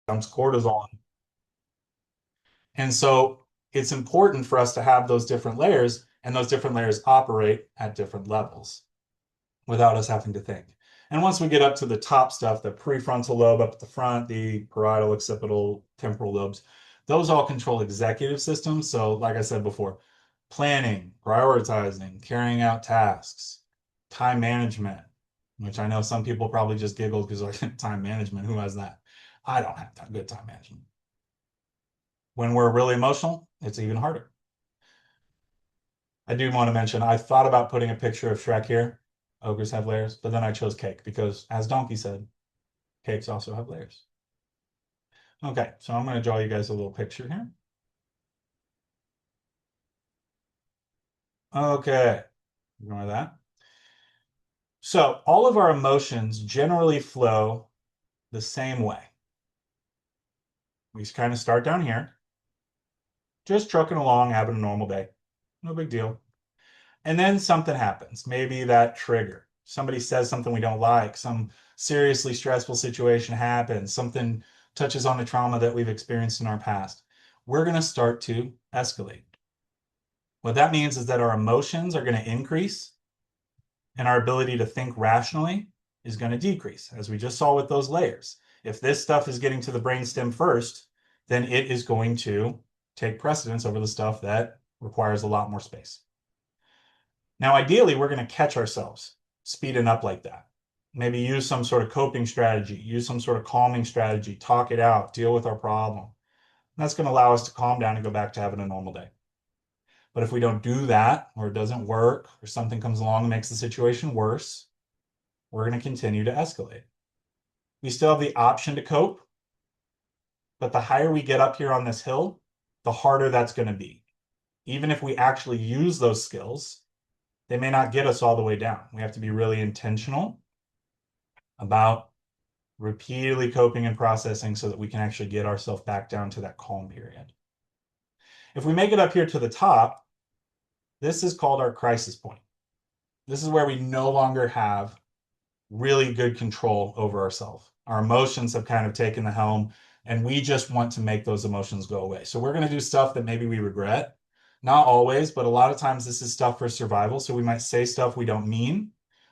cortisol. And so it's important for us to have those different layers, and those different layers operate at different levels without us having to think. And once we get up to the top stuff, the prefrontal lobe up at the front, the parietal, occipital, temporal lobes, those all control executive systems. So, like I said before, planning, prioritizing, carrying out tasks, time management, which I know some people probably just giggled because like time management, who has that? I don't have that good time management. When we're really emotional, it's even harder. I do want to mention, I thought about putting a picture of Shrek here. Ogres have layers, but then I chose cake because, as Donkey said, cakes also have layers. Okay, so I'm going to draw you guys a little picture here. Okay, ignore that. So all of our emotions generally flow the same way. We just kind of start down here, just trucking along, having a normal day. No big deal. And then something happens. Maybe that trigger. Somebody says something we don't like, some seriously stressful situation happens, something touches on the trauma that we've experienced in our past. We're going to start to escalate. What that means is that our emotions are going to increase and our ability to think rationally is going to decrease, as we just saw with those layers. If this stuff is getting to the brainstem first, then it is going to take precedence over the stuff that requires a lot more space. Now, ideally, we're going to catch ourselves speeding up like that. Maybe use some sort of coping strategy, use some sort of calming strategy, talk it out, deal with our problem. And that's going to allow us to calm down and go back to having a normal day. But if we don't do that, or it doesn't work, or something comes along and makes the situation worse, we're going to continue to escalate. We still have the option to cope, but the higher we get up here on this hill, the harder that's going to be. Even if we actually use those skills, they may not get us all the way down. We have to be really intentional about repeatedly coping and processing so that we can actually get ourselves back down to that calm period. If we make it up here to the top, this is called our crisis point. This is where we no longer have really good control over ourselves. Our emotions have kind of taken the helm, and we just want to make those emotions go away. So we're going to do stuff that maybe we regret. Not always, but a lot of times this is stuff for survival. So we might say stuff we don't mean.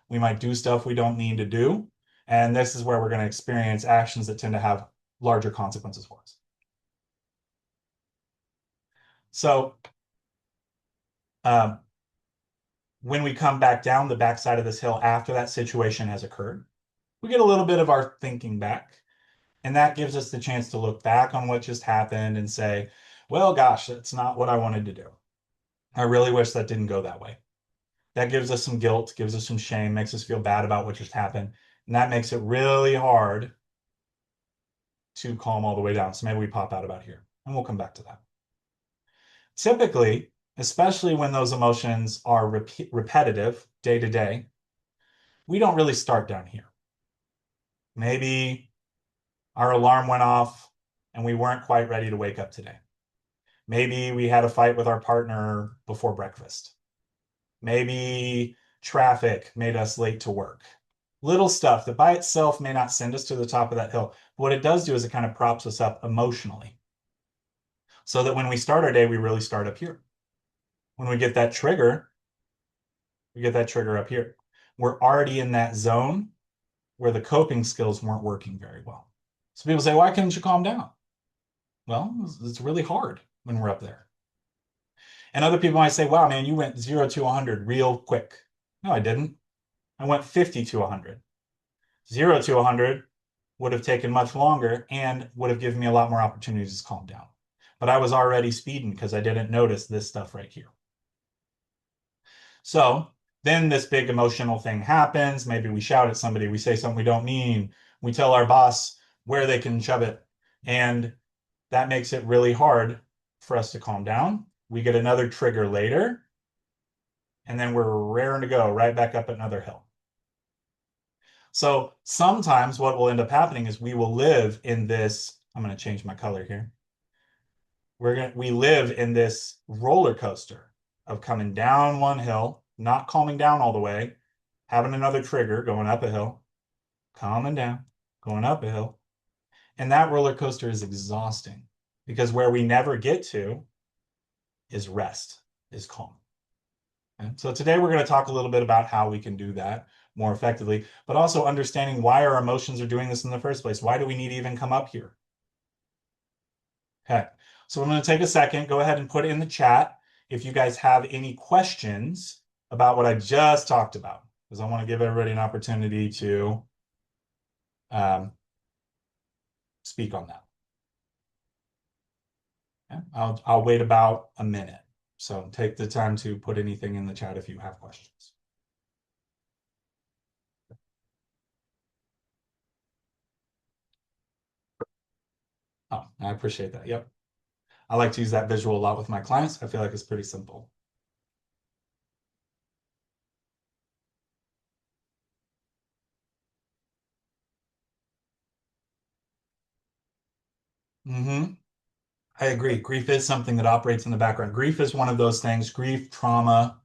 We might do stuff we don't mean to do. And this is where we're going to experience actions that tend to have larger consequences for us. So when we come back down the backside of this hill after that situation has occurred, we get a little bit of our thinking back. And that gives us the chance to look back on what just happened and say, well, gosh, that's not what I wanted to do. I really wish that didn't go that way. That gives us some guilt, gives us some shame, makes us feel bad about what just happened. And that makes it really hard to calm all the way down. So maybe we pop out about here, and we'll come back to that. Typically, especially when those emotions are repetitive day to day, we don't really start down here. Maybe our alarm went off and we weren't quite ready to wake up today. Maybe we had a fight with our partner before breakfast. Maybe traffic made us late to work. Little stuff that by itself may not send us to the top of that hill. But what it does do is it kind of props us up emotionally so that when we start our day, we really start up here. When we get that trigger, we get that trigger up here. We're already in that zone where the coping skills weren't working very well. So people say, why couldn't you calm down? Well, it's really hard when we're up there. And other people might say, wow, man, you went 0 to 100 real quick. No, I didn't. I went 50 to 100. 0 to 100 would have taken much longer and would have given me a lot more opportunities to calm down. But I was already speeding because I didn't notice this stuff right here. So then this big emotional thing happens. Maybe we shout at somebody, we say something we don't mean, we tell our boss where they can shove it. And that makes it really hard for us to calm down. We get another trigger later, and then we're raring to go right back up another hill. So sometimes what will end up happening is we will live in this, I'm going to change my color here. We live in this roller coaster of coming down one hill, not calming down all the way, having another trigger going up a hill, calming down, going up a hill. And that roller coaster is exhausting because where we never get to is rest, is calm. Okay? So today we're going to talk a little bit about how we can do that more effectively, but also understanding why our emotions are doing this in the first place. Why do we need to even come up here? Okay, so I'm going to take a second, go ahead and put it in the chat if you guys have any questions about what I just talked about, because I want to give everybody an opportunity to um, speak on that. Okay? I'll wait about a minute. So take the time to put anything in the chat if you have questions. Oh, I appreciate that. Yep. I like to use that visual a lot with my clients. I feel like it's pretty simple. Mm-hmm. I agree. Grief is something that operates in the background. Grief is one of those things. Grief, trauma,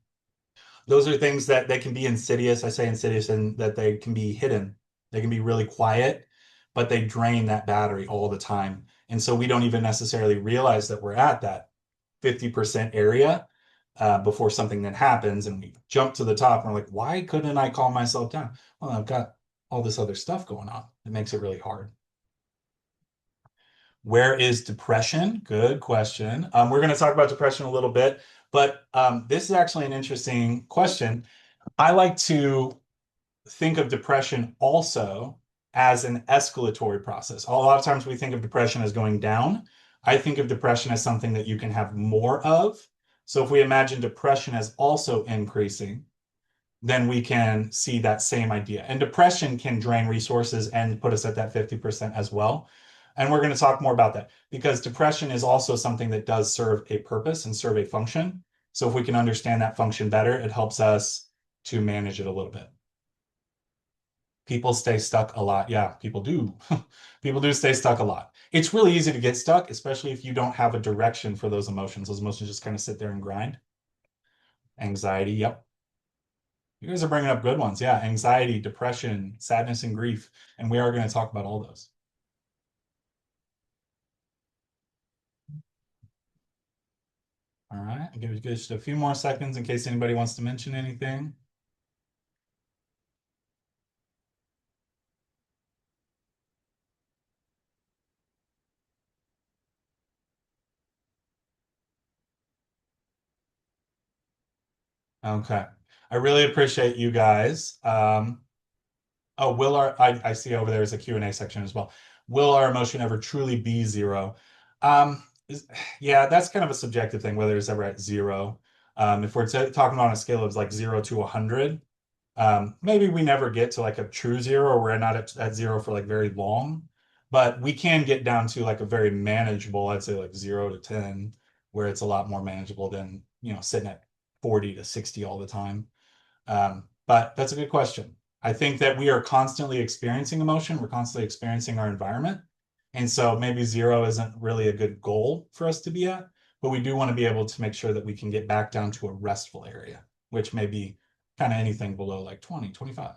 those are things that they can be insidious. I say insidious and that they can be hidden. They can be really quiet, but they drain that battery all the time. And so we don't even necessarily realize that we're at that 50% area before something then happens. And we jump to the top and we're like, why couldn't I calm myself down? Well, I've got all this other stuff going on. It makes it really hard. Where is depression? Good question. We're going to talk about depression a little bit, but this is actually an interesting question. I like to think of depression also as an escalatory process. A lot of times we think of depression as going down. I think of depression as something that you can have more of. So if we imagine depression as also increasing, then we can see that same idea. And depression can drain resources and put us at that 50% as well. And we're going to talk more about that because depression is also something that does serve a purpose and serve a function. So if we can understand that function better, it helps us to manage it a little bit. People stay stuck a lot. Yeah, people do. People do stay stuck a lot. It's really easy to get stuck, especially if you don't have a direction for those emotions. Those emotions just kind of sit there and grind. Anxiety, yep. You guys are bringing up good ones. Yeah, anxiety, depression, sadness, and grief. And we are going to talk about all those. All right, I'll give you just a few more seconds in case anybody wants to mention anything. Okay. I really appreciate you guys. Oh, I see over there is a Q&A section as well. Will our emotion ever truly be zero? Um, yeah, that's kind of a subjective thing, whether it's ever at zero. If we're talking on a scale of like 0 to 100, maybe we never get to like a true zero or we're not at zero for like very long, but we can get down to like a very manageable, I'd say like 0 to 10, where it's a lot more manageable than, sitting at 40 to 60 all the time. But that's a good question. I think that we are constantly experiencing emotion. We're constantly experiencing our environment. And so maybe zero isn't really a good goal for us to be at, but we do want to be able to make sure that we can get back down to a restful area, which may be kind of anything below like 20, 25.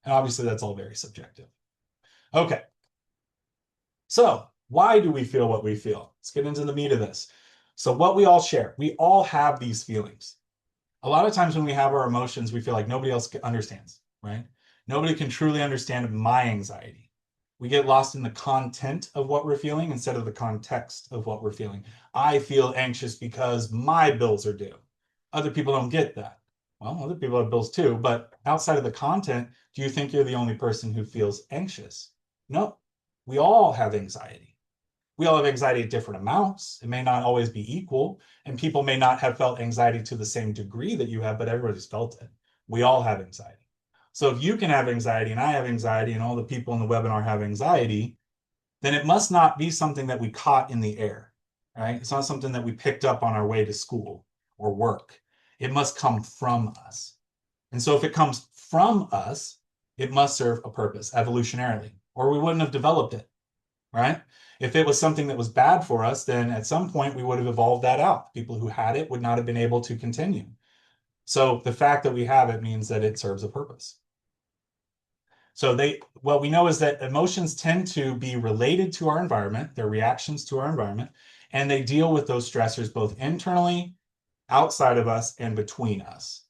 And obviously that's all very subjective. Okay. So why do we feel what we feel? Let's get into the meat of this. So what we all share, we all have these feelings. A lot of times when we have our emotions, we feel like nobody else understands, right? Nobody can truly understand my anxiety. We get lost in the content of what we're feeling instead of the context of what we're feeling. I feel anxious because my bills are due. Other people don't get that. Well, other people have bills too, but outside of the content, do you think you're the only person who feels anxious? No, we all have anxiety. We all have anxiety at different amounts. It may not always be equal, and people may not have felt anxiety to the same degree that you have, but everybody's felt it. We all have anxiety. So if you can have anxiety and I have anxiety and all the people in the webinar have anxiety, then it must not be something that we caught in the air, right? It's not something that we picked up on our way to school or work. It must come from us. And so if it comes from us, it must serve a purpose evolutionarily, or we wouldn't have developed it, right? If it was something that was bad for us, then at some point we would have evolved that out. People who had it would not have been able to continue. So the fact that we have it means that it serves a purpose. So what we know is that emotions tend to be related to our environment, their reactions to our environment, and they deal with those stressors both internally, outside of us, and between us.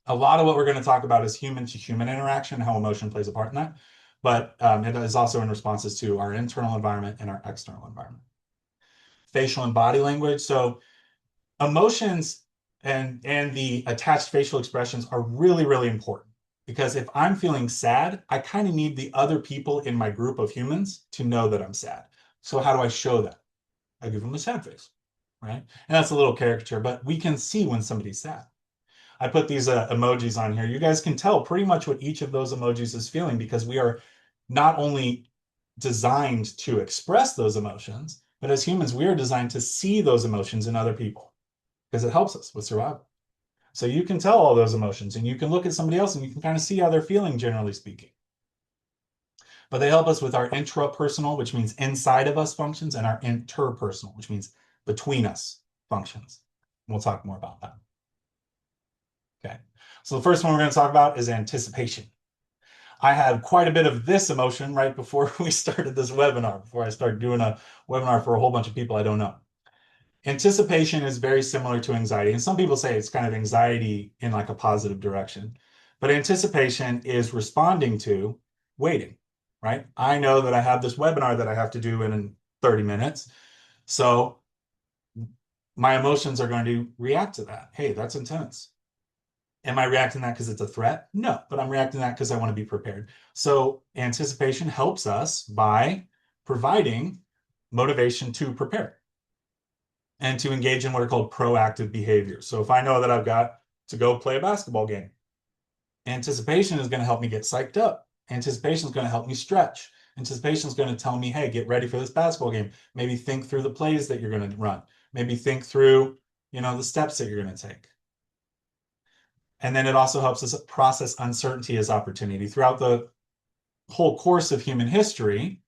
A lot of what we're going to talk about is human to human interaction, how emotion plays a part in that. But it is also in responses to our internal environment and our external environment. Facial and body language. So emotions and the attached facial expressions are really, really important, because if I'm feeling sad, I kind of need the other people in my group of humans to know that I'm sad. So how do I show that? I give them a sad face, right? And that's a little caricature, but we can see when somebody's sad. I put these emojis on here. You guys can tell pretty much what each of those emojis is feeling, because we are not only designed to express those emotions, but as humans, we are designed to see those emotions in other people, because it helps us with survival. So you can tell all those emotions, and you can look at somebody else and you can kind of see how they're feeling, generally speaking. But they help us with our intrapersonal, which means inside of us functions, and our interpersonal, which means between us functions. We'll talk more about that. Okay. So the first one we're going to talk about is anticipation. I had quite a bit of this emotion right before we started this webinar, before I started doing a webinar for a whole bunch of people I don't know. Anticipation is very similar to anxiety. And some people say it's kind of anxiety in like a positive direction. But anticipation is responding to waiting, right? I know that I have this webinar that I have to do in 30 minutes. So my emotions are going to react to that. Hey, that's intense. Am I reacting that because it's a threat? No, but I'm reacting that because I want to be prepared. So anticipation helps us by providing motivation to prepare and to engage in what are called proactive behaviors. So if I know that I've got to go play a basketball game, anticipation is going to help me get psyched up. Anticipation is going to help me stretch. Anticipation is going to tell me, hey, get ready for this basketball game. Maybe think through the plays that you're going to run. Maybe think through, the steps that you're going to take. And then it also helps us process uncertainty as opportunity. Throughout the whole course of human history,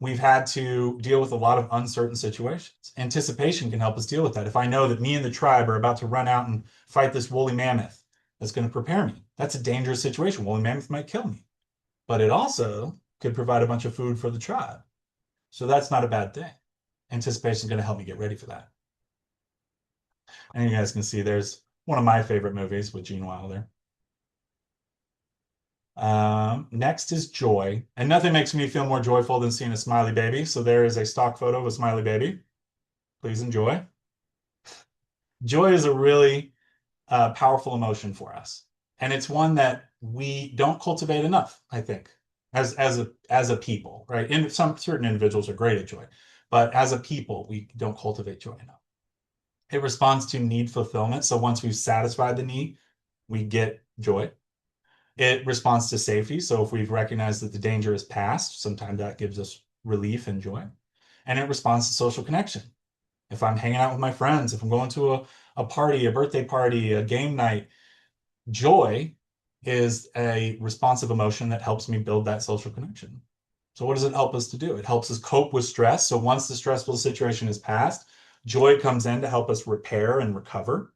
we've had to deal with a lot of uncertain situations. Anticipation can help us deal with that. If I know that me and the tribe are about to run out and fight this woolly mammoth, that's going to prepare me. That's a dangerous situation. Woolly mammoth might kill me, but it also could provide a bunch of food for the tribe. So that's not a bad thing. Anticipation is going to help me get ready for that. And you guys can see there's one of my favorite movies with Gene Wilder. Next is joy. And nothing makes me feel more joyful than seeing a smiley baby. So there is a stock photo of a smiley baby. Please enjoy. Joy is a really powerful emotion for us. And it's one that we don't cultivate enough, I think, as a people, right? And some certain individuals are great at joy, but as a people, we don't cultivate joy enough. It responds to need fulfillment. So once we've satisfied the need, we get joy. It responds to safety. So if we've recognized that the danger is past, sometimes that gives us relief and joy. And it responds to social connection. If I'm hanging out with my friends, if I'm going to a party, a birthday party, a game night, joy is a responsive emotion that helps me build that social connection. So what does it help us to do? It helps us cope with stress. So once the stressful situation is past, joy comes in to help us repair and recover.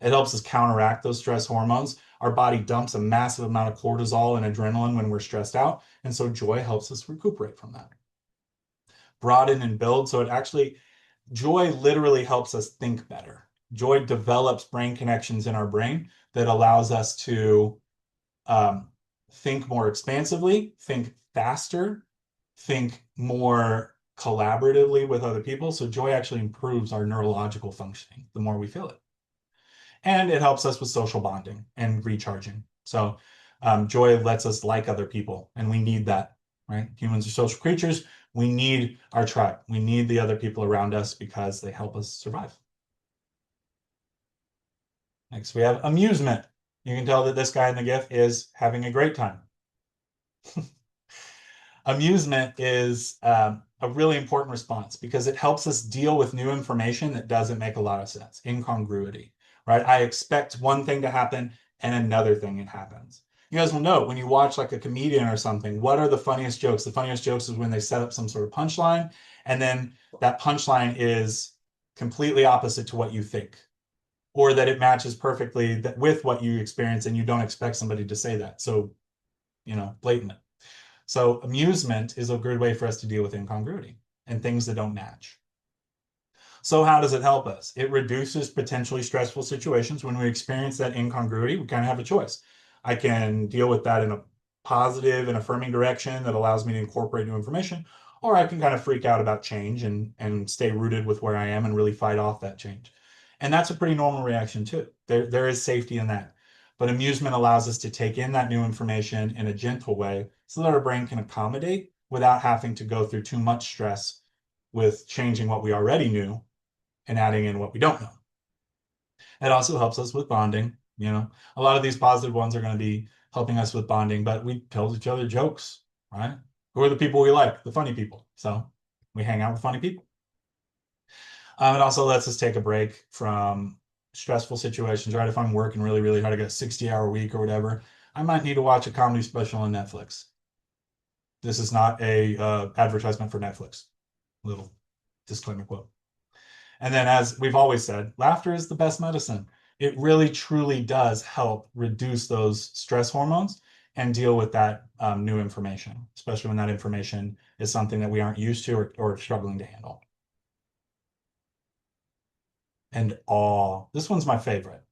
It helps us counteract those stress hormones. Our body dumps a massive amount of cortisol and adrenaline when we're stressed out. And so joy helps us recuperate from that. Broaden and build. So joy literally helps us think better. Joy develops brain connections in our brain that allows us to think more expansively, think faster, think more collaboratively with other people. So joy actually improves our neurological functioning the more we feel it. And it helps us with social bonding and recharging. So joy lets us like other people, and we need that, right? Humans are social creatures. We need our tribe. We need the other people around us because they help us survive. Next, we have amusement. You can tell that this guy in the GIF is having a great time. Amusement is a really important response because it helps us deal with new information that doesn't make a lot of sense. Incongruity, right? I expect one thing to happen and another thing happens. You guys will know when you watch like a comedian or something, what are the funniest jokes? The funniest jokes is when they set up some sort of punchline, and then that punchline is completely opposite to what you think, or that it matches perfectly with what you experience and you don't expect somebody to say that. So blatant. So amusement is a good way for us to deal with incongruity and things that don't match. So how does it help us? It reduces potentially stressful situations. When we experience that incongruity, we kind of have a choice. I can deal with that in a positive and affirming direction that allows me to incorporate new information, or I can kind of freak out about change and stay rooted with where I am and really fight off that change. And that's a pretty normal reaction too. There is safety in that. But amusement allows us to take in that new information in a gentle way so that our brain can accommodate without having to go through too much stress with changing what we already knew and adding in what we don't know. It also helps us with bonding. A lot of these positive ones are going to be helping us with bonding, but we tell each other jokes, right? Who are the people we like? The funny people. So we hang out with funny people. It also lets us take a break from stressful situations, right? If I'm working really, really hard, I got a 60-hour week or whatever, I might need to watch a comedy special on Netflix. This is not a advertisement for Netflix. Little disclaimer quote. And then, as we've always said, laughter is the best medicine. It really, truly does help reduce those stress hormones and deal with that new information, especially when that information is something that we aren't used to or struggling to handle. And awe. This one's my favorite.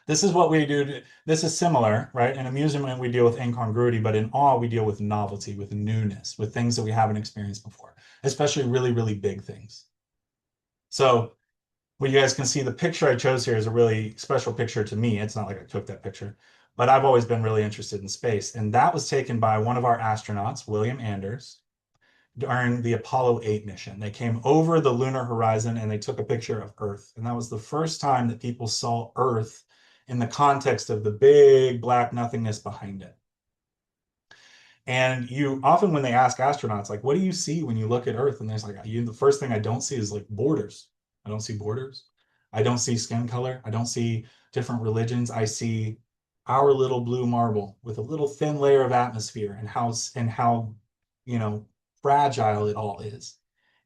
This is what we do. This is similar, right? In amusement, we deal with incongruity, but in awe, we deal with novelty, with newness, with things that we haven't experienced before, especially really, really big things. So what you guys can see, the picture I chose here is a really special picture to me. It's not like I took that picture, but I've always been really interested in space. And that was taken by one of our astronauts, William Anders, during the Apollo 8 mission. They came over the lunar horizon and they took a picture of Earth. And that was the first time that people saw Earth in the context of the big black nothingness behind it. And you often, when they ask astronauts, like, what do you see when you look at Earth? And there's like, the first thing I don't see is like borders. I don't see borders. I don't see skin color. I don't see different religions. I see our little blue marble with a little thin layer of atmosphere and how fragile it all is.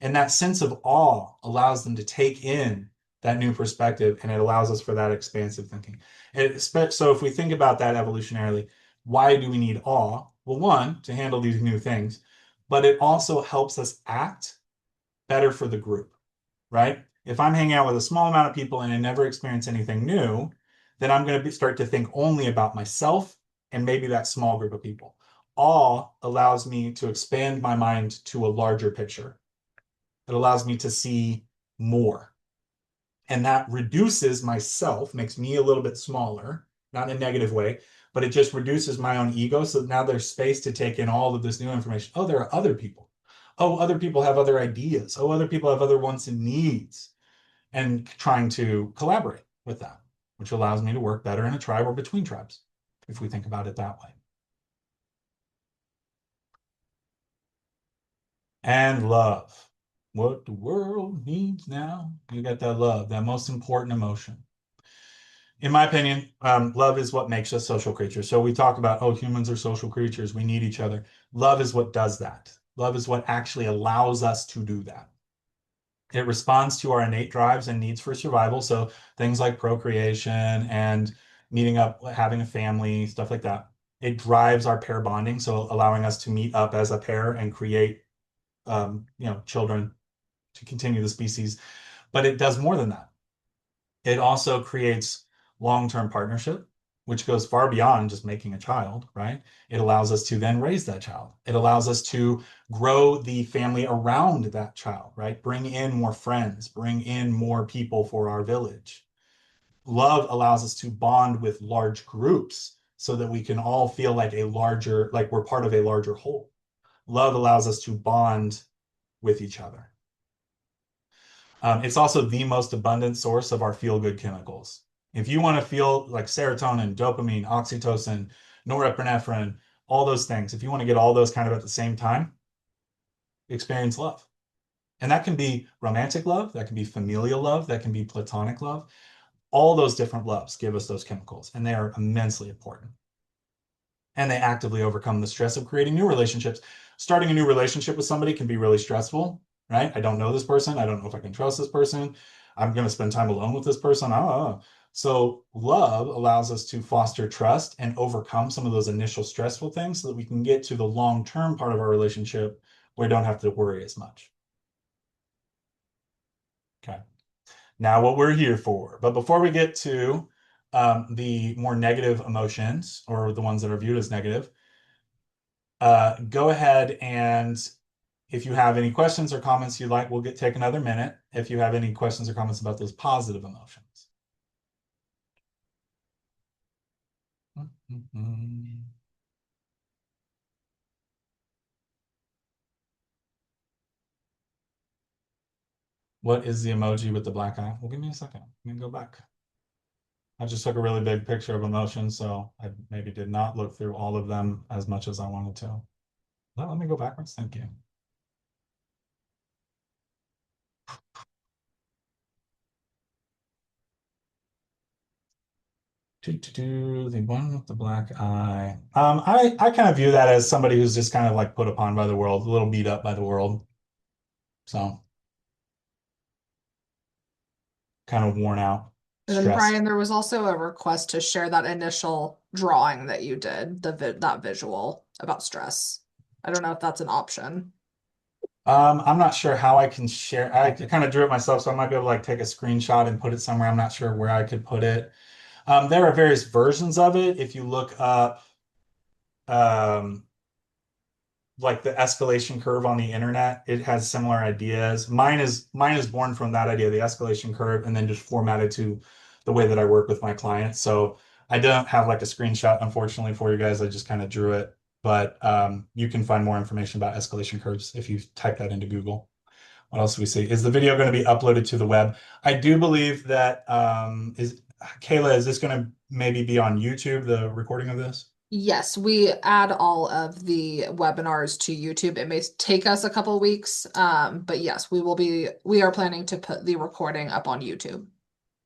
And that sense of awe allows them to take in that new perspective, and it allows us for that expansive thinking. So if we think about that evolutionarily, why do we need awe? Well, one, to handle these new things, but it also helps us act better for the group, right? If I'm hanging out with a small amount of people and I never experience anything new, then I'm going to start to think only about myself and maybe that small group of people. Awe allows me to expand my mind to a larger picture. It allows me to see more. And that reduces myself, makes me a little bit smaller, not in a negative way, but it just reduces my own ego. So now there's space to take in all of this new information. Oh, there are other people. Oh, other people have other ideas. Oh, other people have other wants and needs, and trying to collaborate with that, which allows me to work better in a tribe or between tribes, if we think about it that way. And love. What the world needs now. You got that love, that most important emotion. In my opinion, love is what makes us social creatures. So we talk about, oh, humans are social creatures. We need each other. Love is what does that. Love is what actually allows us to do that. It responds to our innate drives and needs for survival. So things like procreation and meeting up, having a family, stuff like that. It drives our pair bonding. So allowing us to meet up as a pair and create, children to continue the species. But it does more than that. It also creates long-term partnership, which goes far beyond just making a child, right? It allows us to then raise that child. It allows us to grow the family around that child, right? Bring in more friends, bring in more people for our village. Love allows us to bond with large groups so that we can all feel like we're part of a larger whole. Love allows us to bond with each other. It's also the most abundant source of our feel-good chemicals. If you want to feel like serotonin, dopamine, oxytocin, norepinephrine, all those things, if you want to get all those kind of at the same time, experience love. And that can be romantic love, that can be familial love, that can be platonic love. All those different loves give us those chemicals, and they are immensely important. And they actively overcome the stress of creating new relationships. Starting a new relationship with somebody can be really stressful, right? I don't know this person. I don't know if I can trust this person. I'm going to spend time alone with this person. So love allows us to foster trust and overcome some of those initial stressful things so that we can get to the long-term part of our relationship where we don't have to worry as much. Okay. Now what we're here for. But before we get to the more negative emotions or the ones that are viewed as negative, go ahead and if you have any questions or comments you'd like, we'll take another minute if you have any questions or comments about those positive emotions. What is the emoji with the black eye? Well, give me a second. Let me go back. I just took a really big picture of emotions, so I maybe did not look through all of them as much as I wanted to. Let me go backwards. Thank you. The one with the black eye. I kind of view that as somebody who's just kind of like put upon by the world, a little beat up by the world. So kind of worn out, And then stressed. Brian, there was also a request to share that initial drawing that you did, that visual about stress. I don't know if that's an option. I'm not sure how I can share. I kind of drew it myself, so I might be able to like take a screenshot and put it somewhere. I'm not sure where I could put it. There are various versions of it. If you look up um, like the escalation curve on the internet, it has similar ideas. Mine is born from that idea, the escalation curve, and then just formatted to the way that I work with my clients. So I don't have like a screenshot, unfortunately, for you guys. I just kind of drew it. But you can find more information about escalation curves if you type that into Google. What else do we see? Is the video going to be uploaded to the web? I do believe that is Kayla, is this going to maybe be on YouTube, the recording of this? Yes, we add all of the webinars to YouTube. It may take us a couple weeks, but yes, we are planning to put the recording up on YouTube.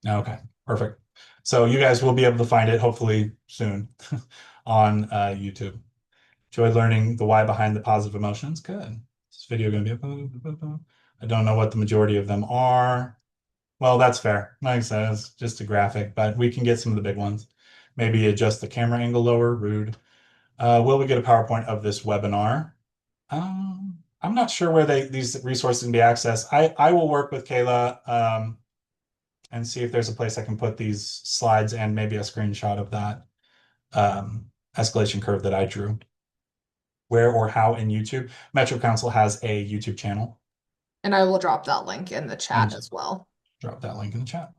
Okay, perfect. So you guys will be able to find it hopefully soon on YouTube. Enjoyed learning the why behind the positive emotions. Good. Is this video going to be up? I don't know what the majority of them are. Well, that's fair. Like I said, it's just a graphic, but we can get some of the big ones. Maybe adjust the camera angle lower. Rude. Will we get a PowerPoint of this webinar? I'm not sure where these resources can be accessed. I will work with Kayla and see if there's a place I can put these slides and maybe a screenshot of that escalation curve that I drew. Where or how in YouTube? Metro Council has a YouTube channel, And I will drop that link in the chat and as well. drop that link in the chat.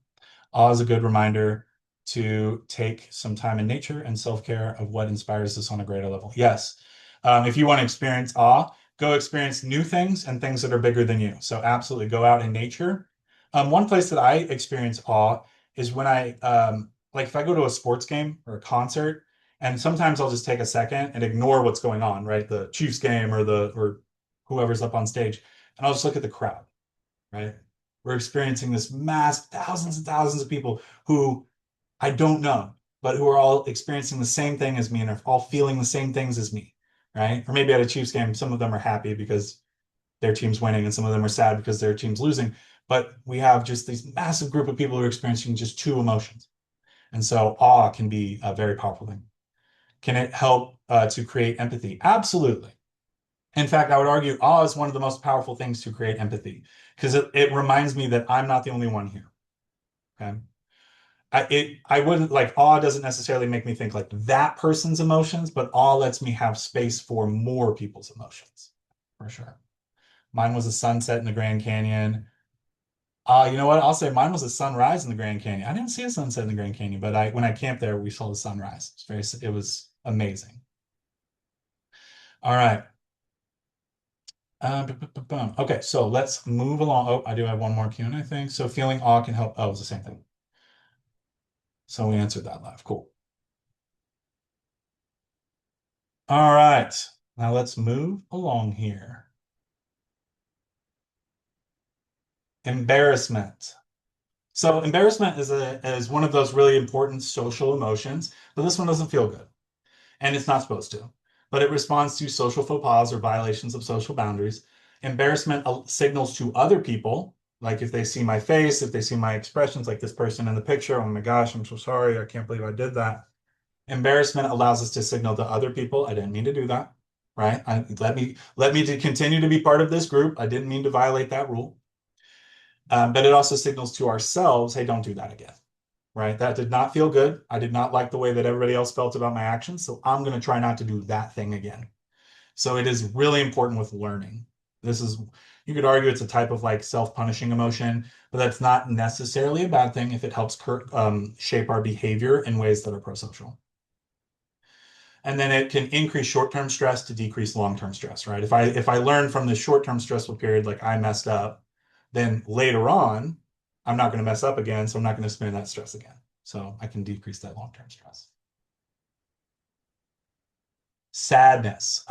Always a good reminder to take some time in nature and self-care of what inspires us on a greater level. Yes. If you want to experience awe, go experience new things and things that are bigger than you. So absolutely go out in nature. One place that I experience awe is when like if I go to a sports game or a concert, and sometimes I'll just take a second and ignore what's going on, right? The Chiefs game or whoever's up on stage, and I'll just look at the crowd, right? We're experiencing this mass, thousands and thousands of people who I don't know, but who are all experiencing the same thing as me and are all feeling the same things as me, right? Or maybe at a Chiefs game, some of them are happy because their team's winning and some of them are sad because their team's losing. But we have just this massive group of people who are experiencing just two emotions. And so awe can be a very powerful thing. Can it help to create empathy? Absolutely. In fact, I would argue awe is one of the most powerful things to create empathy because it reminds me that I'm not the only one here. Okay. I wouldn't like awe doesn't necessarily make me think like that person's emotions, but awe lets me have space for more people's emotions for sure. Mine was a sunset in the Grand Canyon. You know what? I'll say mine was a sunrise in the Grand Canyon. I didn't see a sunset in the Grand Canyon, but when I camped there, we saw the sunrise. It was amazing. All right. Okay, so let's move along. Oh, I do have one more Q&A thing. So feeling awe can help. Oh, it's the same thing. So we answered that live. Cool. All right. Now let's move along here. Embarrassment. So embarrassment is one of those really important social emotions, but this one doesn't feel good, and it's not supposed to. But it responds to social faux pas or violations of social boundaries. Embarrassment signals to other people Like if they see my face, if they see my expressions, like this person in the picture, oh my gosh, I'm so sorry. I can't believe I did that. Embarrassment allows us to signal to other people, I didn't mean to do that, right? Let me to continue to be part of this group. I didn't mean to violate that rule. But it also signals to ourselves, hey, don't do that again, right? That did not feel good. I did not like the way that everybody else felt about my actions. So I'm going to try not to do that thing again. So it is really important with learning. This is, you could argue it's a type of like self-punishing emotion, but that's not necessarily a bad thing if it helps shape our behavior in ways that are pro-social. And then it can increase short-term stress to decrease long-term stress, right? If I learn from the short-term stressful period, like I messed up, then later on, I'm not going to mess up again, so I'm not going to spend that stress again. So I can decrease that long-term stress. Sadness.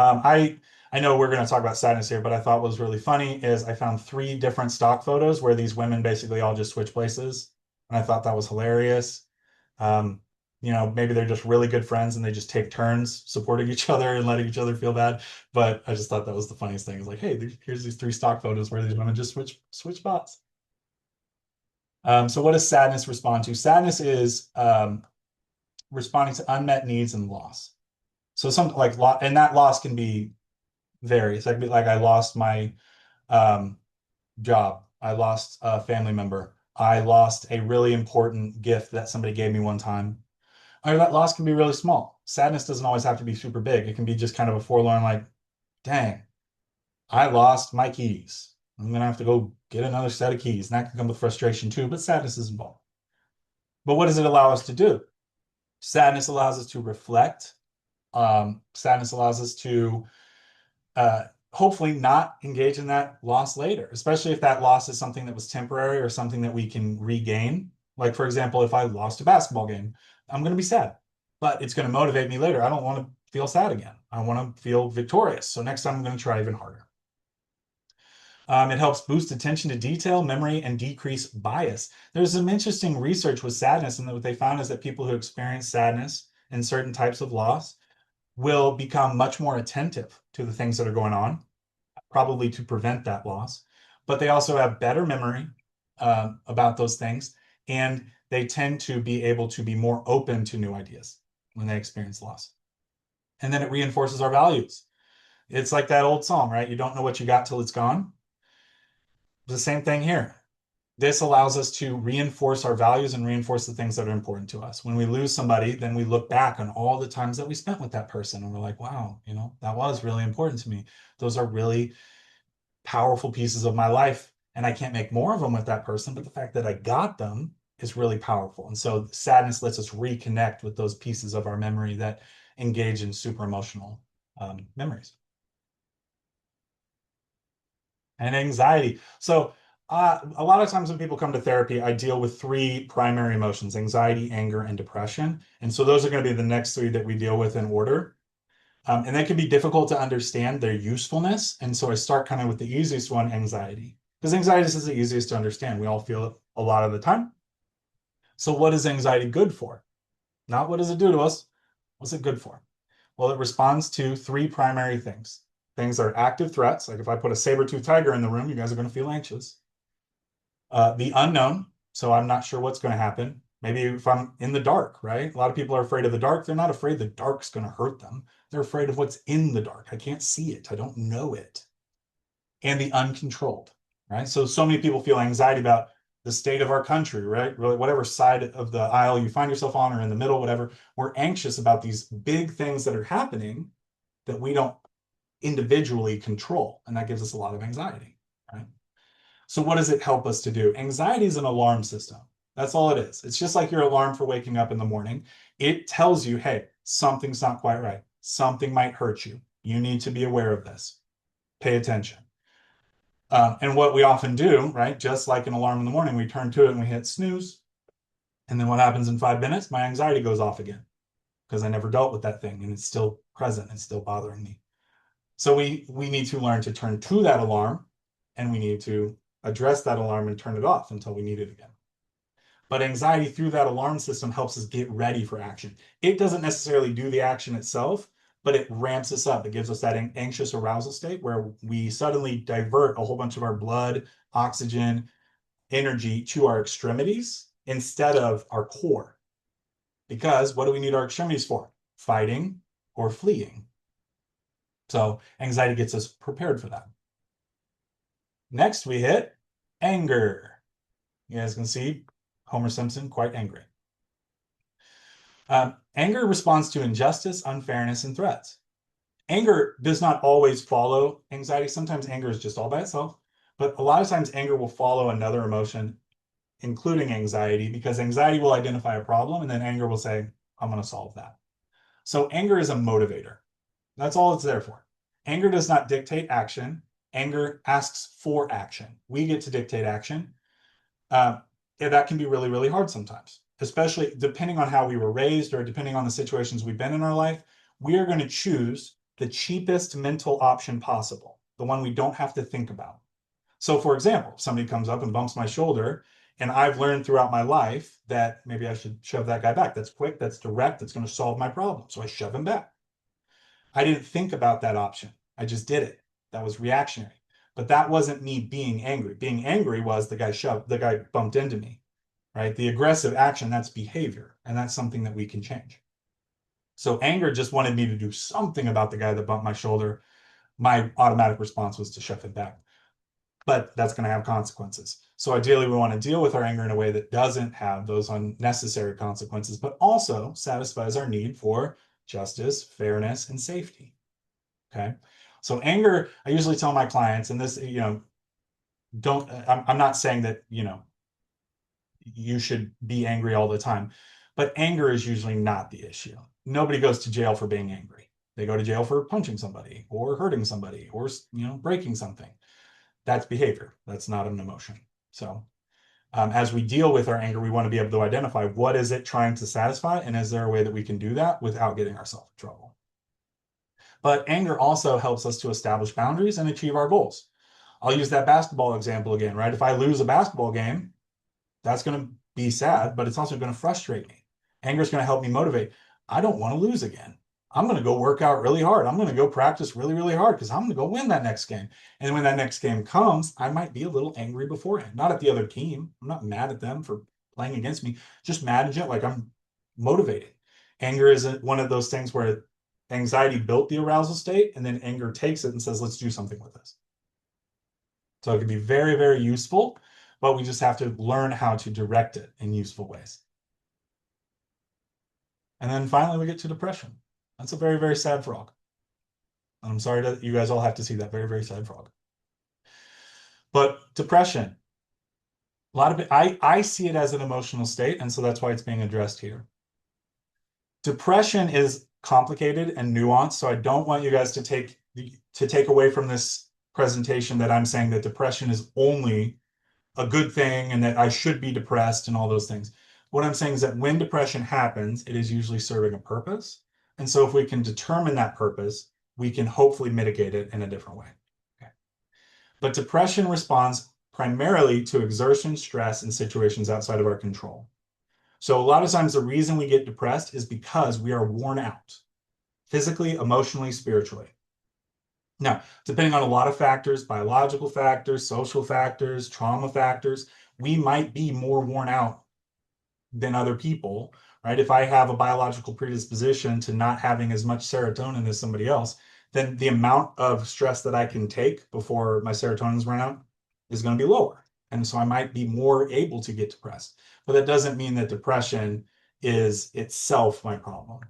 I know we're going to talk about sadness here, but I thought what was really funny is I found 3 different stock photos where these women basically all just switch places, and I thought that was hilarious. Um, maybe they're just really good friends and they just take turns supporting each other and letting each other feel bad. But I just thought that was the funniest thing. It's like, hey, here's these 3 stock photos where these women just switch spots. So what does sadness respond to? Sadness is responding to unmet needs and loss. So something like and that loss can be various. Like I lost my um, job. I lost a family member. I lost a really important gift that somebody gave me one time. Or that loss can be really small. Sadness doesn't always have to be super big. It can be just kind of a forlorn, like, dang, I lost my keys. I'm gonna have to go get another set of keys. And that can come with frustration too, but sadness is involved. But what does it allow us to do? Sadness allows us to reflect. Sadness allows us to uh, hopefully not engage in that loss later, especially if that loss is something that was temporary or something that we can regain. Like, for example, if I lost a basketball game, I'm going to be sad, but it's going to motivate me later. I don't want to feel sad again. I want to feel victorious. So next time I'm going to try even harder. It helps boost attention to detail, memory, and decrease bias. There's some interesting research with sadness, and what they found is that people who experience sadness and certain types of loss will become much more attentive to the things that are going on, probably to prevent that loss. But they also have better memory about those things, and they tend to be able to be more open to new ideas when they experience loss. And then it reinforces our values. It's like that old song, right? You don't know what you got till it's gone. The same thing here. This allows us to reinforce our values and reinforce the things that are important to us. When we lose somebody, then we look back on all the times that we spent with that person and we're like, wow, that was really important to me. Those are really powerful pieces of my life. And I can't make more of them with that person, but the fact that I got them is really powerful. And so sadness lets us reconnect with those pieces of our memory that engage in super emotional memories. And anxiety. So, a lot of times when people come to therapy, I deal with 3 primary emotions: anxiety, anger, and depression. And so, those are going to be the next 3 that we deal with in order. And that can be difficult to understand their usefulness. And so, I start kind of with the easiest one, anxiety, because anxiety is the easiest to understand. We all feel it a lot of the time. So, what is anxiety good for? Not what does it do to us? What's it good for? Well, it responds to 3 primary things. Things are active threats. Like if I put a saber-toothed tiger in the room, you guys are going to feel anxious. The unknown. So I'm not sure what's going to happen. Maybe if I'm in the dark, right? A lot of people are afraid of the dark. They're not afraid the dark's going to hurt them. They're afraid of what's in the dark. I can't see it. I don't know it. And the uncontrolled, right? So many people feel anxiety about the state of our country, right? Really, whatever side of the aisle you find yourself on or in the middle, whatever. We're anxious about these big things that are happening that we don't individually control. And that gives us a lot of anxiety, right? So what does it help us to do? Anxiety is an alarm system. That's all it is. It's just like your alarm for waking up in the morning. It tells you, hey, something's not quite right. Something might hurt you. You need to be aware of this. Pay attention. And what we often do, right, just like an alarm in the morning, we turn to it and we hit snooze. And then what happens in 5 minutes? My anxiety goes off again because I never dealt with that thing and it's still present. It's still bothering me. So we need to learn to turn to that alarm and we need to address that alarm and turn it off until we need it again. But anxiety through that alarm system helps us get ready for action. It doesn't necessarily do the action itself, but it ramps us up. It gives us that anxious arousal state where we suddenly divert a whole bunch of our blood, oxygen, energy to our extremities instead of our core. Because what do we need our extremities for? Fighting or fleeing. So anxiety gets us prepared for that. Next, we hit anger. You guys can see Homer Simpson quite angry. Anger responds to injustice, unfairness, and threats. Anger does not always follow anxiety. Sometimes anger is just all by itself, but a lot of times anger will follow another emotion, including anxiety, because anxiety will identify a problem and then anger will say, I'm going to solve that. So anger is a motivator. That's all it's there for. Anger does not dictate action. Anger asks for action. We get to dictate action. Yeah, that can be really, really hard sometimes, especially depending on how we were raised or depending on the situations we've been in our life. We are going to choose the cheapest mental option possible, the one we don't have to think about. So, for example, if somebody comes up and bumps my shoulder, and I've learned throughout my life that maybe I should shove that guy back. That's quick, that's direct, that's going to solve my problem. So I shove him back. I didn't think about that option. I just did it. That was reactionary. But that wasn't me being angry. Being angry was the guy bumped into me, right? The aggressive action, that's behavior. And that's something that we can change. So anger just wanted me to do something about the guy that bumped my shoulder. My automatic response was to shove him back. But that's going to have consequences. So ideally, we want to deal with our anger in a way that doesn't have those unnecessary consequences, but also satisfies our need for justice, fairness, and safety. Okay. So anger, I usually tell my clients, and this, I'm not saying that, you should be angry all the time, but anger is usually not the issue. Nobody goes to jail for being angry. They go to jail for punching somebody or hurting somebody or, breaking something. That's behavior. That's not an emotion. So as we deal with our anger, we want to be able to identify what is it trying to satisfy, and is there a way that we can do that without getting ourselves in trouble? But anger also helps us to establish boundaries and achieve our goals. I'll use that basketball example again, right? If I lose a basketball game, that's going to be sad, but it's also going to frustrate me. Anger is going to help me motivate. I don't want to lose again. I'm going to go work out really hard. I'm going to go practice really, really hard because I'm going to go win that next game. And when that next game comes, I might be a little angry beforehand, not at the other team. I'm not mad at them for playing against me, just mad and like I'm motivated. Anger is one of those things where anxiety built the arousal state and then anger takes it and says, let's do something with this. So it can be very, very useful, but we just have to learn how to direct it in useful ways. And then finally, we get to depression. That's a very, very sad frog. I'm sorry that you guys all have to see that very, very sad frog. But depression, a lot of it, I see it as an emotional state, and so that's why it's being addressed here. Depression is complicated and nuanced, so I don't want you guys to take away from this presentation that I'm saying that depression is only a good thing and that I should be depressed and all those things. What I'm saying is that when depression happens, it is usually serving a purpose. And so if we can determine that purpose, we can hopefully mitigate it in a different way. Okay. But depression responds primarily to exertion, stress, and situations outside of our control. So a lot of times the reason we get depressed is because we are worn out physically, emotionally, spiritually. Now, depending on a lot of factors, biological factors, social factors, trauma factors, we might be more worn out than other people, right? If I have a biological predisposition to not having as much serotonin as somebody else, then the amount of stress that I can take before my serotonin's run out is going to be lower. And so I might be more able to get depressed. But that doesn't mean that depression is itself my problem.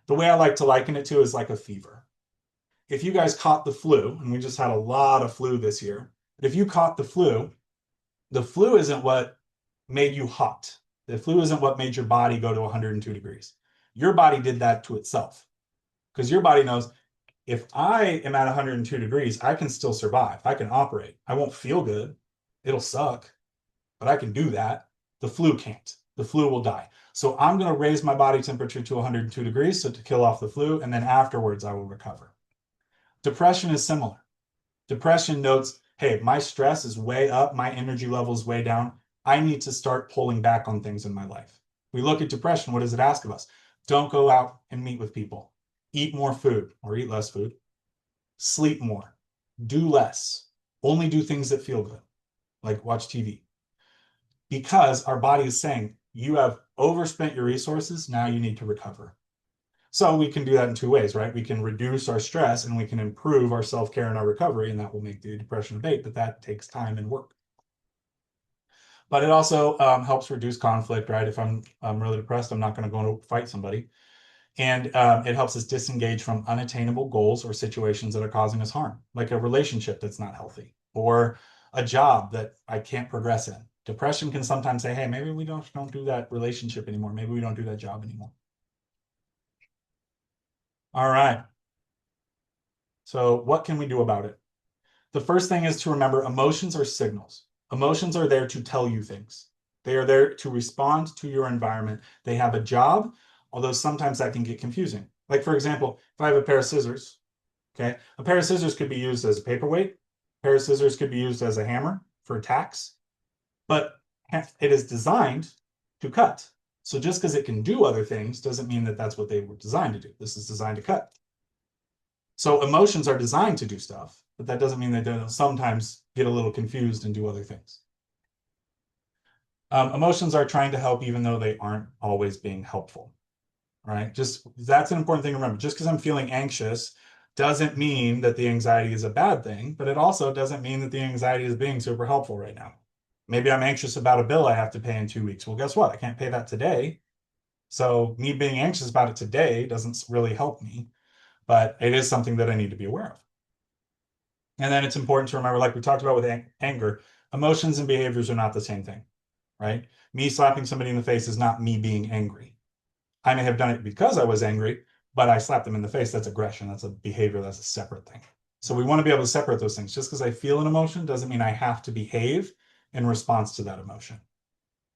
The way I like to liken it to is like a fever. If you guys caught the flu, and we just had a lot of flu this year, but if you caught the flu isn't what made you hot. The flu isn't what made your body go to 102 degrees. Your body did that to itself because your body knows if I am at 102 degrees, I can still survive. I can operate. I won't feel good. It'll suck, but I can do that. The flu can't. The flu will die. So I'm going to raise my body temperature to 102 degrees so to kill off the flu, and then afterwards I will recover. Depression is similar. Depression notes, hey, my stress is way up, my energy level is way down. I need to start pulling back on things in my life. We look at depression, what does it ask of us? Don't go out and meet with people. Eat more food or eat less food. Sleep more. Do less. Only do things that feel good, like watch TV. because our body is saying, you have overspent your resources, now you need to recover. So we can do that in two ways, right? We can reduce our stress and we can improve our self-care and our recovery, and that will make the depression abate, but that takes time and work. But it also helps reduce conflict, right? If I'm really depressed, I'm not going to go and fight somebody. And it helps us disengage from unattainable goals or situations that are causing us harm, like a relationship that's not healthy or a job that I can't progress in. Depression can sometimes say, hey, maybe we don't do that relationship anymore. Maybe we don't do that job anymore. All right. So what can we do about it? The first thing is to remember emotions are signals. Emotions are there to tell you things. They are there to respond to your environment. They have a job, although sometimes that can get confusing. Like, for example, if I have a pair of scissors, okay, a pair of scissors could be used as a paperweight. A pair of scissors could be used as a hammer for tacks, but it is designed to cut. So just because it can do other things doesn't mean that that's what they were designed to do. This is designed to cut. So emotions are designed to do stuff, but that doesn't mean they don't sometimes get a little confused and do other things. Emotions are trying to help even though they aren't always being helpful, right? Just that's an important thing to remember. Just because I'm feeling anxious doesn't mean that the anxiety is a bad thing, but it also doesn't mean that the anxiety is being super helpful right now. Maybe I'm anxious about a bill I have to pay in 2 weeks. Well, guess what? I can't pay that today. So me being anxious about it today doesn't really help me, but it is something that I need to be aware of. And then it's important to remember, like we talked about with anger, emotions and behaviors are not the same thing, right? Me slapping somebody in the face is not me being angry. I may have done it because I was angry, but I slapped them in the face. That's aggression. That's a behavior. That's a separate thing. So we want to be able to separate those things. Just because I feel an emotion doesn't mean I have to behave in response to that emotion,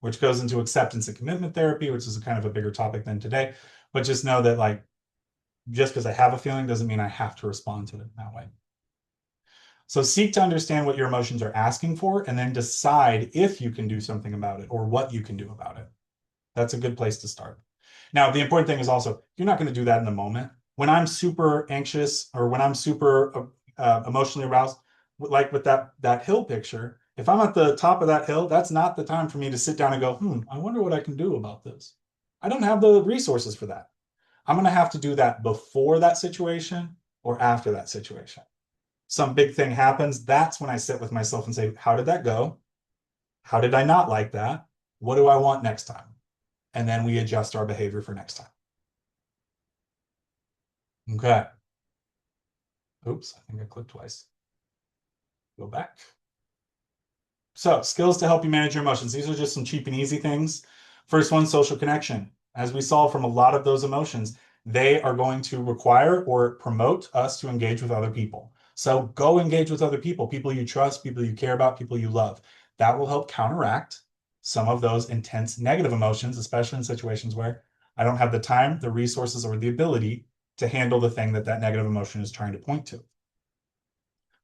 which goes into acceptance and commitment therapy, which is a kind of a bigger topic than today. But just know that, like, just because I have a feeling doesn't mean I have to respond to it in that way. So seek to understand what your emotions are asking for and then decide if you can do something about it or what you can do about it. That's a good place to start. Now, the important thing is also, you're not going to do that in the moment. When I'm super anxious or when I'm super emotionally aroused, like with that hill picture, if I'm at the top of that hill, that's not the time for me to sit down and go, I wonder what I can do about this. I don't have the resources for that. I'm going to have to do that before that situation or after that situation. Some big thing happens, that's when I sit with myself and say, how did that go? How did I not like that? What do I want next time? And then we adjust our behavior for next time. Okay. Oops, I think I clicked twice. Go back. So, skills to help you manage your emotions. These are just some cheap and easy things. First one, social connection. As we saw from a lot of those emotions, they are going to require or promote us to engage with other people. So go engage with other people, people you trust, people you care about, people you love. That will help counteract some of those intense negative emotions, especially in situations where I don't have the time, the resources, or the ability to handle the thing that negative emotion is trying to point to.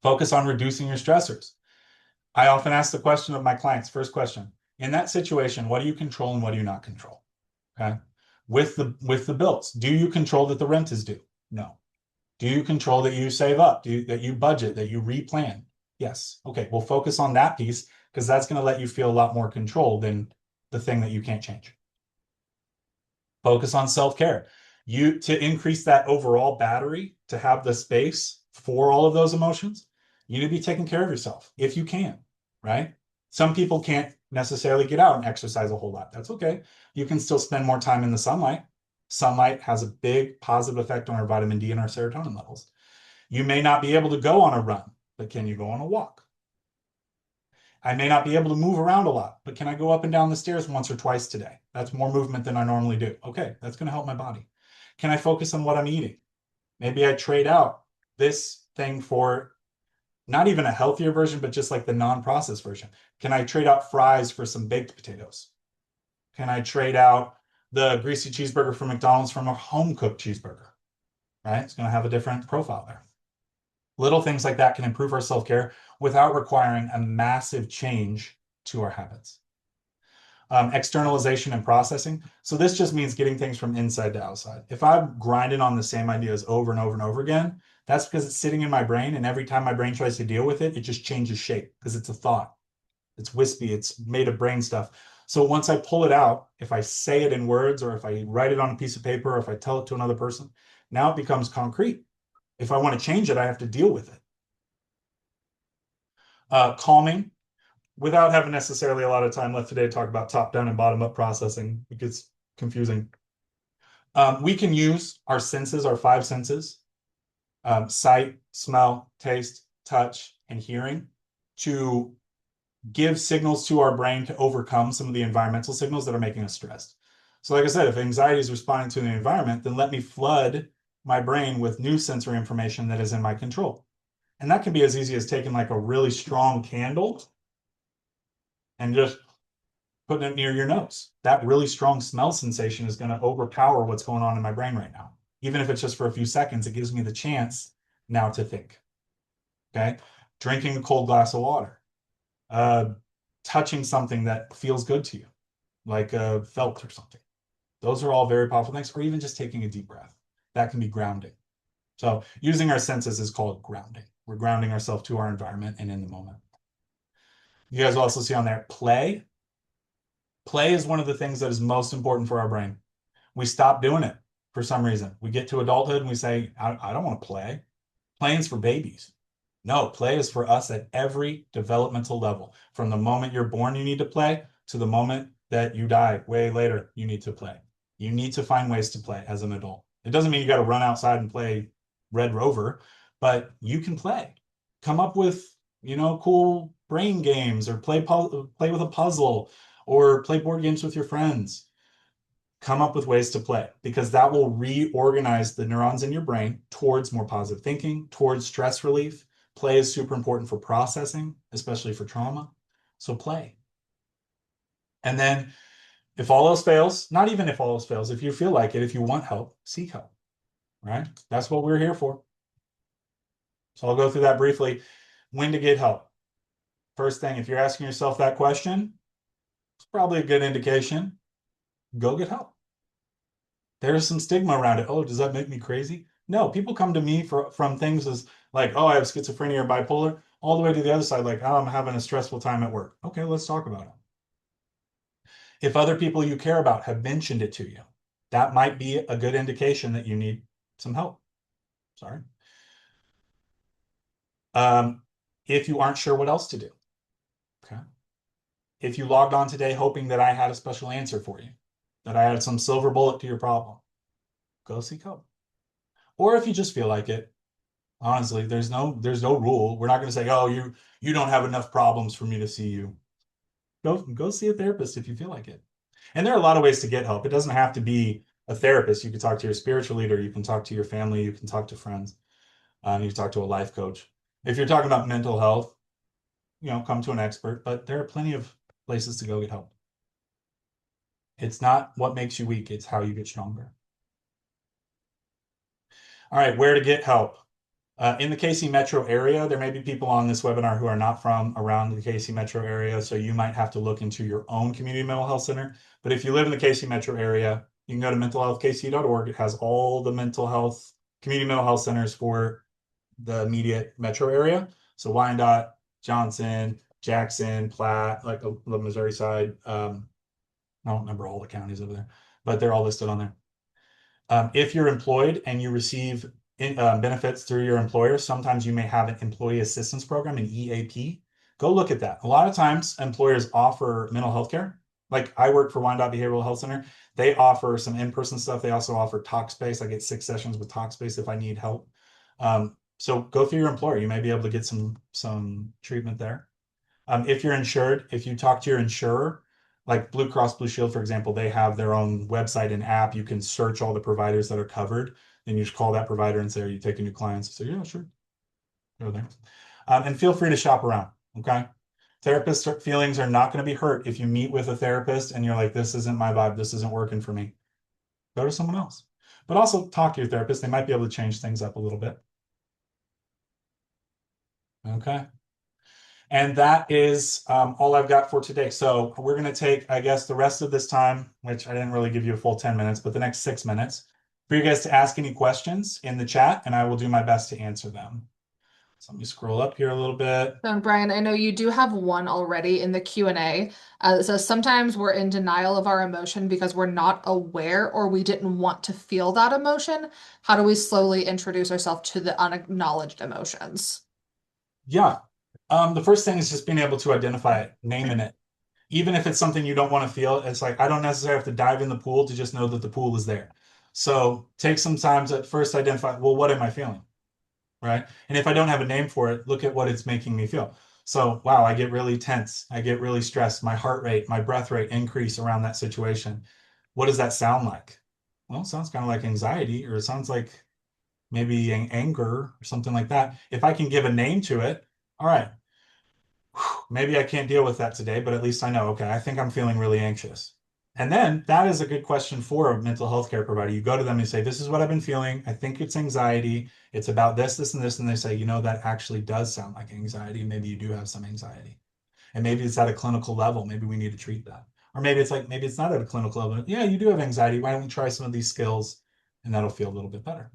Focus on reducing your stressors. I often ask the question of my clients, first question, in that situation, what do you control and what do you not control? Okay. With the bills, do you control that the rent is due? No. Do you control that you save up? That you budget, that you replan? Yes. Okay. We'll focus on that piece because that's going to let you feel a lot more control than the thing that you can't change. Focus on self-care. To increase that overall battery, to have the space for all of those emotions, you need to be taking care of yourself if you can, right? Some people can't necessarily get out and exercise a whole lot. That's okay. You can still spend more time in the sunlight. Sunlight has a big positive effect on our vitamin D and our serotonin levels. You may not be able to go on a run, but can you go on a walk? I may not be able to move around a lot, but can I go up and down the stairs once or twice today? That's more movement than I normally do. Okay, that's going to help my body. Can I focus on what I'm eating? Maybe I trade out this thing for not even a healthier version, but just like the non-processed version. Can I trade out fries for some baked potatoes? Can I trade out the greasy cheeseburger from McDonald's from a home-cooked cheeseburger? Right? It's going to have a different profile there. Little things like that can improve our self-care without requiring a massive change to our habits. Externalization and processing. So this just means getting things from inside to outside. If I'm grinding on the same ideas over and over and over again, that's because it's sitting in my brain. And every time my brain tries to deal with it, it just changes shape because it's a thought. It's wispy. It's made of brain stuff. So once I pull it out, if I say it in words or if I write it on a piece of paper or if I tell it to another person, now it becomes concrete. If I want to change it, I have to deal with it. Calming, without having necessarily a lot of time left today to talk about top down and bottom up processing, it gets confusing. We can use our senses, our five senses, sight, smell, taste, touch, and hearing to give signals to our brain to overcome some of the environmental signals that are making us stressed. So like I said, if anxiety is responding to the environment, then let me flood my brain with new sensory information that is in my control. And that can be as easy as taking like a really strong candle and just putting it near your nose. That really strong smell sensation is going to overpower what's going on in my brain right now. Even if it's just for a few seconds, it gives me the chance now to think. Okay. Drinking a cold glass of water, touching something that feels good to you, like a felt or something. Those are all very powerful things, or even just taking a deep breath. That can be grounding. So using our senses is called grounding. We're grounding ourselves to our environment and in the moment. You guys will also see on there play. Play is one of the things that is most important for our brain. We stop doing it for some reason. We get to adulthood and we say, I don't want to play. Playing's for babies. No, play is for us at every developmental level. From the moment you're born, you need to play, to the moment that you die, way later, you need to play. You need to find ways to play as an adult. It doesn't mean you got to run outside and play Red Rover, but you can play. Come up with, cool brain games or play with a puzzle or play board games with your friends. Come up with ways to play because that will reorganize the neurons in your brain towards more positive thinking, towards stress relief. Play is super important for processing, especially for trauma. So play. And then if all else fails, not even if all else fails, if you feel like it, if you want help, seek help, right? That's what we're here for. So I'll go through that briefly. When to get help. First thing, if you're asking yourself that question, it's probably a good indication. Go get help. There's some stigma around it. Oh, does that make me crazy? No, people come to me from things as like, oh, I have schizophrenia or bipolar, all the way to the other side, like, oh, I'm having a stressful time at work. Okay, let's talk about it. If other people you care about have mentioned it to you, that might be a good indication that you need some help. Sorry. Um, if you aren't sure what else to do, okay. If you logged on today hoping that I had a special answer for you, that I had some silver bullet to your problem, go seek help. Or if you just feel like it, honestly, there's no rule. We're not going to say, oh, you don't have enough problems for me to see you. Go see a therapist if you feel like it. And there are a lot of ways to get help. It doesn't have to be a therapist. You can talk to your spiritual leader. You can talk to your family. You can talk to friends. You can talk to a life coach. If you're talking about mental health, come to an expert. But there are plenty of places to go get help. It's not what makes you weak. It's how you get stronger. All right, where to get help. In the KC metro area, there may be people on this webinar who are not from around the KC metro area, so you might have to look into your own community mental health center. But if you live in the KC metro area, you can go to mentalhealthkc.org. It has all the community mental health centers for the immediate metro area. So Wyandot, Johnson, Jackson, Platte, like the Missouri side. I don't remember all the counties over there, but they're all listed on there. If you're employed and you receive benefits through your employer, sometimes you may have an employee assistance program, an EAP. Go look at that. A lot of times employers offer mental health care. Like I work for Wyandot Behavioral Health Center. They offer some in-person stuff. They also offer talk space. I get 6 sessions with talk space if I need help. So go through your employer. You may be able to get some treatment there. If you're insured, if you talk to your insurer, like Blue Cross Blue Shield, for example, they have their own website and app. You can search all the providers that are covered. Then you just call that provider and say, are you taking new clients? So yeah, sure. Go there. And feel free to shop around. Okay. Therapist feelings are not going to be hurt if you meet with a therapist and you're like, this isn't my vibe. This isn't working for me. Go to someone else. But also talk to your therapist. They might be able to change things up a little bit. Okay. And that is all I've got for today. So we're going to take, I guess, the rest of this time, which I didn't really give you a full 10 minutes, but the next 6 minutes for you guys to ask any questions in the chat, and I will do my best to answer them. So let me scroll up here a little bit. So, Brian, I know you do have one already in the Q&A. It says sometimes we're in denial of our emotion because we're not aware or we didn't want to feel that emotion. How do we slowly introduce ourselves to the unacknowledged emotions? Yeah. The first thing is just being able to identify it, naming it. Even if it's something you don't want to feel, it's like I don't necessarily have to dive in the pool to just know that the pool is there. So take some time to first identify, well, what am I feeling? Right? And if I don't have a name for it, look at what it's making me feel. So, wow, I get really tense. I get really stressed. My heart rate, my breath rate increase around that situation. What does that sound like? Well, it sounds kind of like anxiety, or it sounds like maybe anger or something like that. If I can give a name to it, all right, maybe I can't deal with that today, but at least I know, okay, I think I'm feeling really anxious. And then that is a good question for a mental health care provider. You go to them and say, this is what I've been feeling. I think it's anxiety. It's about this, this, and this. And they say, that actually does sound like anxiety. Maybe you do have some anxiety. And maybe it's at a clinical level. Maybe we need to treat that. Or maybe it's like, maybe it's not at a clinical level. Yeah, you do have anxiety. Why don't we try some of these skills? And that'll feel a little bit better.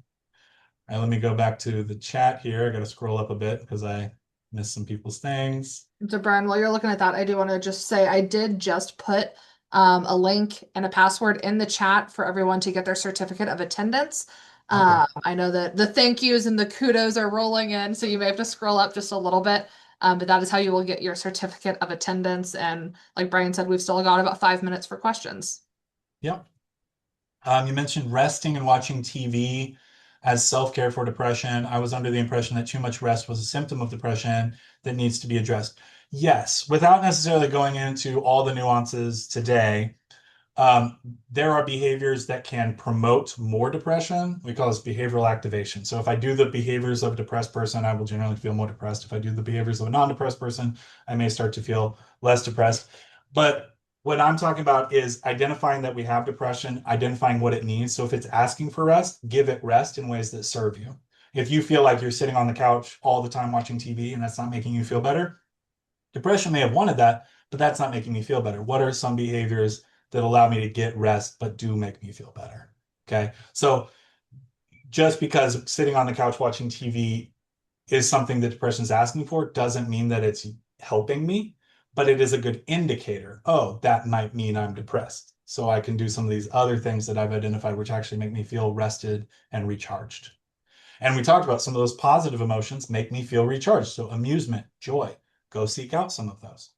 All right, let me go back to the chat here. I got to scroll up a bit because I missed some people's things. So, Brian, while you're looking at that, I do want to just say I did just put a link and a password in the chat for everyone to get their certificate of attendance. Okay. I know that the thank yous and the kudos are rolling in, so you may have to scroll up just a little bit. But that is how you will get your certificate of attendance. And like Brian said, we've still got about 5 minutes for questions. Yep. You mentioned resting and watching TV as self-care for depression. I was under the impression that too much rest was a symptom of depression that needs to be addressed. Yes, without necessarily going into all the nuances today, um, there are behaviors that can promote more depression. We call this behavioral activation. So if I do the behaviors of a depressed person, I will generally feel more depressed. If I do the behaviors of a non-depressed person, I may start to feel less depressed. But what I'm talking about is identifying that we have depression, identifying what it needs. So if it's asking for rest, give it rest in ways that serve you. If you feel like you're sitting on the couch all the time watching TV and that's not making you feel better, depression may have wanted that, but that's not making me feel better. What are some behaviors that allow me to get rest, but do make me feel better? Okay. So just because sitting on the couch watching TV is something that depression is asking for doesn't mean that it's helping me, but it is a good indicator. Oh, that might mean I'm depressed. So I can do some of these other things that I've identified, which actually make me feel rested and recharged. And we talked about some of those positive emotions make me feel recharged. So amusement, joy, go seek out some of those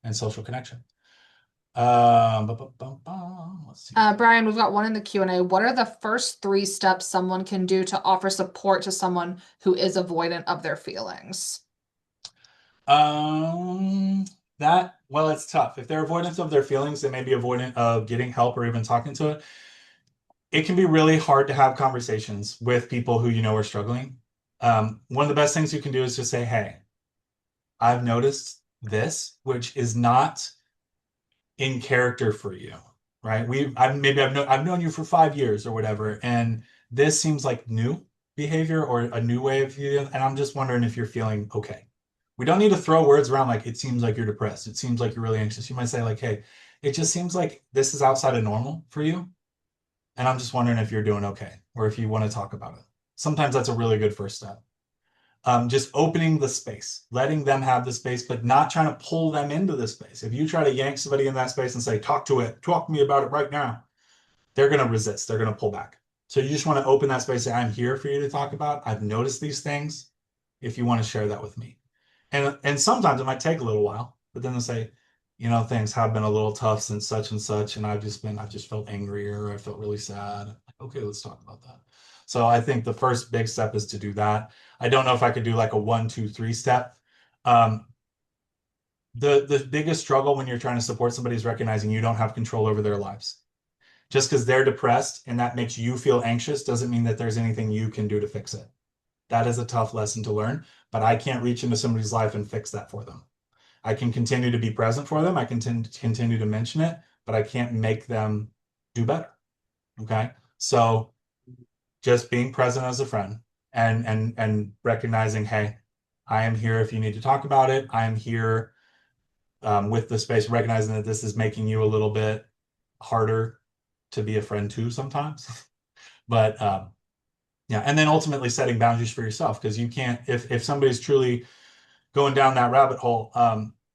and social connection. Let's see. Brian, we've got one in the Q&A. What are the first 3 steps someone can do to offer support to someone who is avoidant of their feelings? Um, well, it's tough. If they're avoidant of their feelings, they may be avoidant of getting help or even talking to it. It can be really hard to have conversations with people who you know are struggling. One of the best things you can do is just say, "Hey, I've noticed this, which is not in character for you, right? I've known you for 5 years or whatever, and this seems like new behavior or a new way of you, and I'm just wondering if you're feeling okay." We don't need to throw words around like it seems like you're depressed. It seems like you're really anxious. You might say like, "Hey, it just seems like this is outside of normal for you, and I'm just wondering if you're doing okay or if you want to talk about it." Sometimes that's a really good first step. Just opening the space, letting them have the space, but not trying to pull them into the space. If you try to yank somebody in that space and say, talk to it, talk to me about it right now, they're going to resist. They're going to pull back. So you just want to open that space, say, I'm here for you to talk about. I've noticed these things. If you want to share that with me. And sometimes it might take a little while, but then they'll say, things have been a little tough since such and such, and I've just felt angrier, I felt really sad. Like, okay, let's talk about that. So I think the first big step is to do that. I don't know if I could do like a 1, 2, 3 step. Um, the biggest struggle when you're trying to support somebody is recognizing you don't have control over their lives. Just because they're depressed and that makes you feel anxious doesn't mean that there's anything you can do to fix it. That is a tough lesson to learn, but I can't reach into somebody's life and fix that for them. I can continue to be present for them. I can continue to mention it, but I can't make them do better. Okay. So just being present as a friend and recognizing, hey, I am here if you need to talk about it. I am here with the space, recognizing that this is making you a little bit harder to be a friend to sometimes. But Yeah, and then ultimately setting boundaries for yourself because you can't if somebody's truly going down that rabbit hole,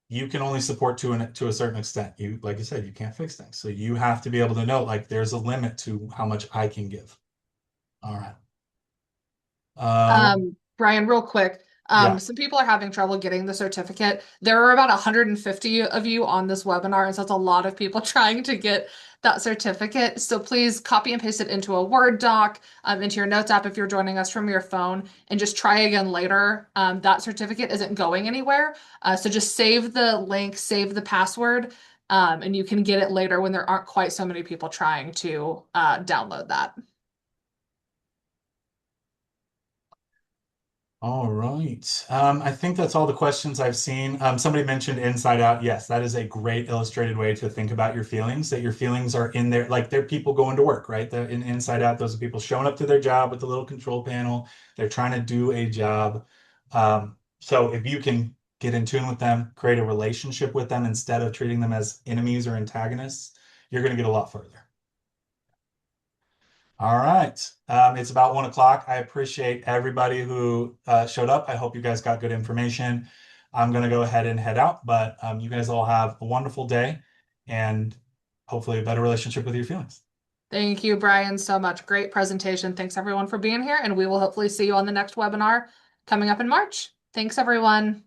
you can only support to a certain extent. You like you said, you can't fix things, so you have to be able to know like there's a limit to how much I can give. All right. Well, Brian, real quick, yeah. some people are having trouble getting the certificate. There are about 150 of you on this webinar, and so it's a lot of people trying to get that certificate. So please copy and paste it into a Word doc, into your notes app if you're joining us from your phone, and just try again later. That certificate isn't going anywhere. So just save the link, save the password, and you can get it later when there aren't quite so many people trying to download that. All right. I think that's all the questions I've seen. Somebody mentioned Inside Out. Yes, that is a great illustrated way to think about your feelings, that your feelings are in there, like they're people going to work, right? In Inside Out, those are people showing up to their job with the little control panel. They're trying to do a job. So if you can get in tune with them, create a relationship with them instead of treating them as enemies or antagonists, you're going to get a lot further. All right. It's about 1 o'clock. I appreciate everybody who showed up. I hope you guys got good information. I'm going to go ahead and head out, but you guys all have a wonderful day and hopefully a better relationship with your feelings. Thank you, Brian, so much. Great presentation. Thanks everyone for being here, and we will hopefully see you on the next webinar coming up in March. Thanks, everyone.